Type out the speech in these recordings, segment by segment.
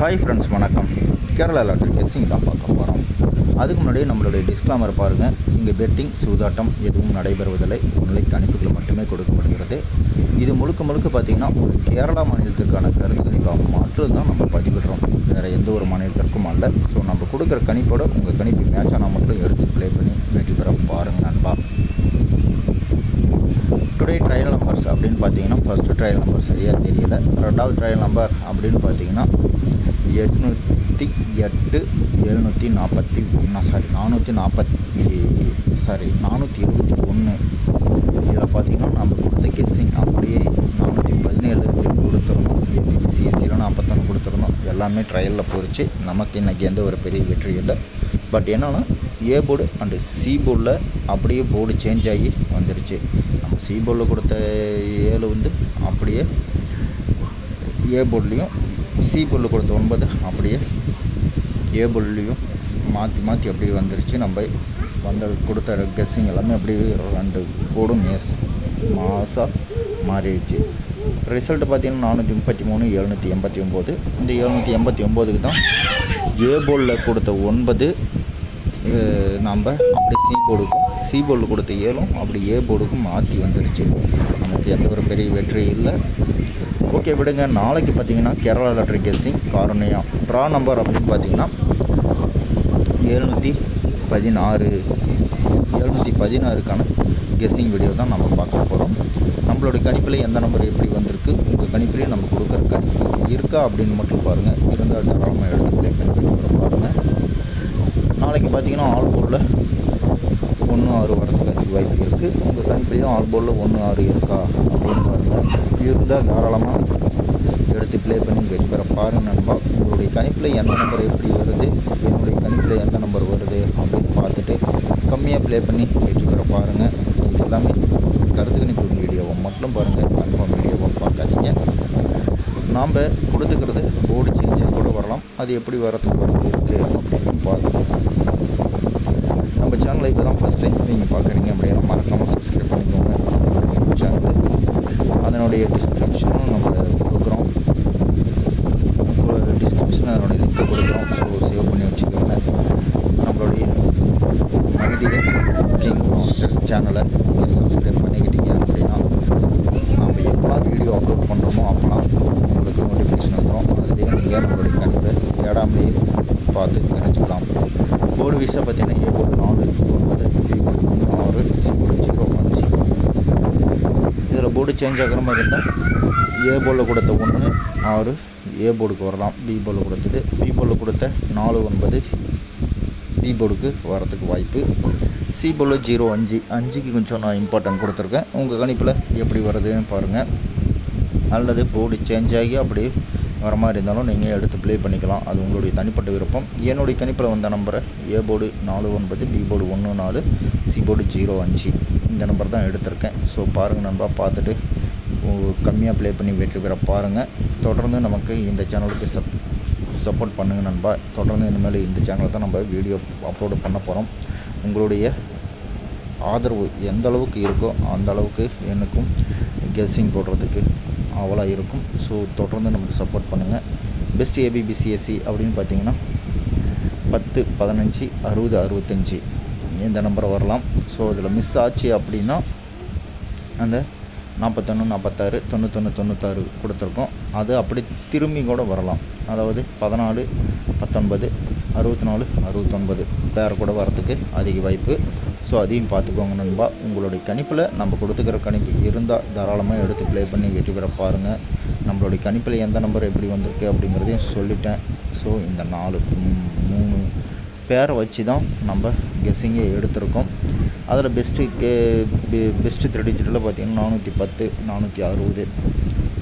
Hi friends, வணக்கம். Kerala lottery guessing தான் பார்க்க போகிறோம். அதுக்கு முன்னாடி நம்மளுடைய டிஸ்க்ளைமர் பாருங்கள். இங்கே பெட்டிங், சூதாட்டம் எதுவும் நடைபெறுவதில்லை. ஒன்லை கணிப்புகள் மட்டுமே கொடுக்கப்படுகிறது. இது முழுக்க பார்த்திங்கன்னா ஒரு கேரளா மாநிலத்திற்கான கருத்து கணிப்பாக மாற்று தான் நம்ம பதிவிடுறோம். வேறு எந்த ஒரு மாநிலத்திற்கும் அல்ல. ஸோ நம்ம கொடுக்குற கணிப்போட உங்கள் கணிப்பு மேட்ச் ஆனால் மட்டும் எடுத்து ப்ளே பண்ணி வெற்றி பெற பாருங்கள் நண்பா. டுடே ட்ரையல் நம்பர்ஸ் அப்படின்னு பார்த்தீங்கன்னா ஃபஸ்ட்டு ட்ரையல் நம்பர் சரியாக தெரியல. ரெண்டாவது ட்ரையல் நம்பர் அப்படின்னு பார்த்தீங்கன்னா 808 471. இதில் பார்த்தீங்கன்னா நம்ம கொடுத்த கெஸ்ஸிங் அப்படியே 417 கொடுத்துருந்தோம். ஏபிசிஎஸ்சியில் 41 கொடுத்துருந்தோம். எல்லாமே ட்ரையலில் போயிடுச்சு. நமக்கு இன்றைக்கி எந்த ஒரு பெரிய வெற்றி இல்லை. பட் என்னென்னா ஏ போர்டு அண்டு சி போர்டில் அப்படியே போர்டு சேஞ்ச் ஆகி வந்துடுச்சு. நம்ம சி போர்டில் கொடுத்த 7 வந்து அப்படியே ஏ போர்ட்லேயும், சி போர்டில் கொடுத்த 9 அப்படியே ஏ போர்ட்லேயும் மாற்றி அப்படியே வந்துருச்சு. நம்ம கொடுத்த கெஸ்ஸிங் எல்லாமே அப்படியே 2 போர்டும் மாசாக மாறிடுச்சு. ரிசல்ட்டு பார்த்திங்கன்னா 433 789. இந்த 789க்கு தான் ஏ போர்டில் கொடுத்த 9 நம்ம அப்படி சி போர்டில் கொடுத்த 7 அப்படி ஏ போர்டுக்கும் மாற்றி வந்துருச்சு. நமக்கு எந்த ஒரு பெரிய வெற்றி இல்லை. ஓகே விடுங்க. நாளைக்கு பார்த்திங்கன்னா கேரளா லாட்டரி கெஸ்ஸிங் காரணியா ட்ரா நம்பர் அப்படின்னு பார்த்திங்கன்னா 716க்கான கெஸ்ஸிங் வீடியோ தான் நம்ம பார்க்க போகிறோம். நம்மளோட கணிப்பில் எந்த நம்பர் எப்படி வந்திருக்கு, உங்கள் கணிப்பிலேயே நம்ம கொடுக்குற கணிப்பு இருக்கா அப்படின்னு மட்டும் பாருங்கள். இருந்தால் தாராளமாக எடுத்து ப்ளே பண்ணி பாருங்கள். நாளைக்கு பார்த்தீங்கன்னா ஆல் போர்டில் 1-6 வரதுக்கு வாய்ப்பு இருக்குது. உங்கள் கணிப்பிலையும் ஆல் போர்டில் 1-6 இருக்கா அப்படின்னு பாருங்கள். இருந்தால் தாராளமாக எடுத்து ப்ளே பண்ணி வெற்றி பெற பாருங்கள் நண்பா. உங்களுடைய கணிப்பில் எந்த நம்பர் எப்படி வருது, என்னுடைய கணிப்பில் எந்த நம்பர் வருது அப்படின்னு பார்த்துட்டு கம்மியாக ப்ளே பண்ணி வெற்றி பெற பாருங்கள். இது எல்லாமே கருத்து கணிப்பு வீடியோவை மட்டும் பாருங்கள். கன்ஃபார்ம் வீடியோவை பார்க்காதீங்க. நாம் கொடுத்துக்கிறது போர்டு சேஞ்சாக கூட வரலாம். அது எப்படி வரதுக்கு வாய்ப்பு இருக்குது அப்படின்னு பார்த்துக்கோங்க. நம்ம சேனலை இப்போ தான் ஃபஸ்ட் டைம் நீங்கள் பார்க்குறீங்க அப்படின்னா மறக்காமல் சப்ஸ்கிரைப் பண்ணிக்கோங்க. சேனல் அதனுடைய டிஸ்கிரிப்ஷனும் நம்ம கொடுக்குறோம். டிஸ்கிரிப்ஷன் அதனுடைய லிங்க் கொடுக்குறோம். ஸோ சேவ் பண்ணி வச்சுக்கோங்க. நம்மளுடைய மகிழ்ச்சியை சேனலை நீங்கள் சப்ஸ்கிரைப் பண்ணிக்கிட்டீங்க அப்படின்னா நம்ம எப்போலாம் வீடியோ அப்லோட் பண்ணுறோமோ அப்போலாம் உங்களுக்கு நோட்டிஃபிகேஷன் வந்துடும். அதுலேயே நீங்கள் நம்மளுடைய கணிப்பை தேடாமலேயே பார்த்து தெரிஞ்சுக்கலாம். போர்டு வீஸாக பார்த்தீங்கன்னா A board 4-9, B board 3-6, C board 0-5. இதில் போர்டு சேஞ்ச் ஆகிற மாதிரி இருந்தால் ஏ போர்டில் கொடுத்த 1-6 ஏ போர்டுக்கு வரலாம். பி போர்டில் கொடுத்தது பி போர்டில் கொடுத்த 4-9 பி போர்டுக்கு வரத்துக்கு வாய்ப்பு. சி போர்டில் 0-5 5க்கு கொஞ்சம் நான் இம்பார்ட்டன்ட் கொடுத்துருக்கேன். உங்கள் கணிப்பில் எப்படி வருதுன்னு பாருங்கள். அல்லது போர்டு சேஞ்ச் ஆகி அப்படியே வர மாதிரி இருந்தாலும் நீங்கள் எடுத்து ப்ளே பண்ணிக்கலாம். அது உங்களுடைய தனிப்பட்ட விருப்பம். என்னுடைய கணிப்பில் வந்த நம்பரை A board 4-9, B board 1-4, C board 0-5 இந்த நம்பர் தான் எடுத்திருக்கேன். ஸோ பாருங்கள் நண்பா. பார்த்துட்டு கம்மியாக ப்ளே பண்ணி வெற்றி பெற பாருங்கள். தொடர்ந்து நமக்கு இந்த சேனலுக்கு சப்போர்ட் பண்ணுங்கள் நண்பா. தொடர்ந்து இனிமேல் இந்த சேனலில் தான் நம்ம வீடியோ அப்லோடு பண்ண போகிறோம். உங்களுடைய ஆதரவு எந்த அளவுக்கு இருக்கோ அந்த அளவுக்கு எனக்கும் கெஸ்ஸிங் போடுறதுக்கு அவ்வளோ இருக்கும். ஸோ தொடர்ந்து நமக்கு சப்போர்ட் பண்ணுங்கள். பெஸ்ட் ஏபிபிசிஎஸ்சி அப்படின்னு பார்த்தீங்கன்னா 10, 15, 60, 65 இந்த நம்பரை வரலாம். ஸோ இதில் மிஸ் ஆச்சு அப்படின்னா அந்த 41, 46, 91, 96 கொடுத்துருக்கோம். அது அப்படி திரும்பி கூட வரலாம். அதாவது 14, 19, 64, 69 பேர் கூட வரத்துக்கு அதிக வாய்ப்பு. ஸோ அதையும் பார்த்துக்கோங்க நண்பா. உங்களுடைய கணிப்பில் நம்ம கொடுத்துக்கிற கணிப்பு இருந்தால் தாராளமாக எடுத்து ப்ளே பண்ணி வெற்றி பெற பாருங்கள். நம்மளுடைய கணிப்பில் எந்த நம்பர் எப்படி வந்திருக்கு அப்படிங்கிறதையும் சொல்லிட்டேன். ஸோ இந்த 3 பேரை வச்சு தான் நம்ம கெஸ்ஸிங்கே எடுத்திருக்கோம். அதில் பெஸ்ட்டு 3 டிஜிட்டில் பார்த்திங்கன்னா 410, 460,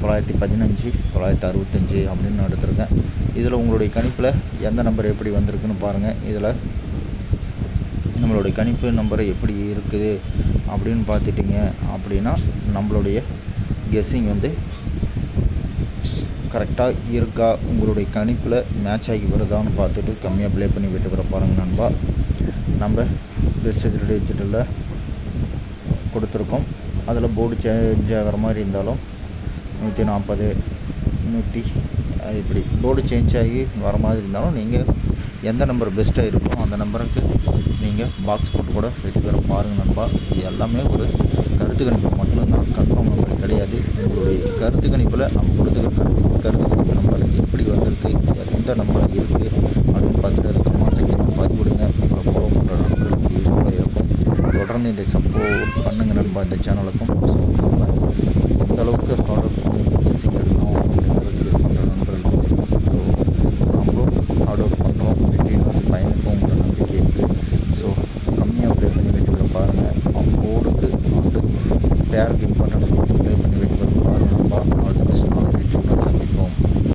915, 965 அப்படின்னு எடுத்திருக்கேன். இதில் உங்களுடைய கணிப்பில் எந்த நம்பர் எப்படி வந்திருக்குன்னு பாருங்கள். இதில் நம்மளுடைய கணிப்பு நம்பர் எப்படி இருக்குது அப்படின்னு பார்த்துட்டிங்க அப்படின்னா நம்மளுடைய கெஸ்ஸிங் வந்து கரெக்டாக இருக்கா, உங்களுடைய கணிப்பில் மேட்ச் ஆகி வருதான்னு பார்த்துட்டு கம்மியாக ப்ளே பண்ணி விட்டு வர பாருங்கள் நண்பா. நம்ம பெஸ்ட் டிஜிட்டலில் கொடுத்துருக்கோம். அதில் போர்டு சேஞ்ச் ஆகிற மாதிரி இருந்தாலும் 140, இப்படி போர்டு சேஞ்ச் ஆகி வர மாதிரி இருந்தாலும் நீங்கள் எந்த நம்பர் பெஸ்ட்டாக இருக்கோ அந்த நம்பருக்கு நீங்கள் பாக்ஸ் போட்டு கூட வெற்றி பெற பாருங்கள் நண்பா. இது எல்லாமே ஒரு கருத்து கணிப்பு மட்டும்தான், கன்ஃபார்ம் நம்பர் கிடையாது. உங்களுடைய கருத்து கணிப்பில் நம்ம கொடுத்துருக்க கருத்து கணிப்பு நம்பர் எப்படி வந்திருக்கு, எந்த நம்பர் இருக்குது அப்படின்னு பார்த்துட்டு அது கமெண்ட் செக்ஷனில் பதிவு கொடுங்க. அப்புறம் ஃபாலோ பண்ணுற நண்பர்களுக்கு யூஸ்ஃபுல்லாக இருக்கும். தொடர்ந்து இந்த சப்போர்ட் பண்ணுங்கள் நண்பா இந்த சேனலுக்கும். ஸோ நம்ம எந்த அளவுக்கு ப்ராடக்ட் ஈஸியாக எடுக்கணும் அப்படிங்கிறது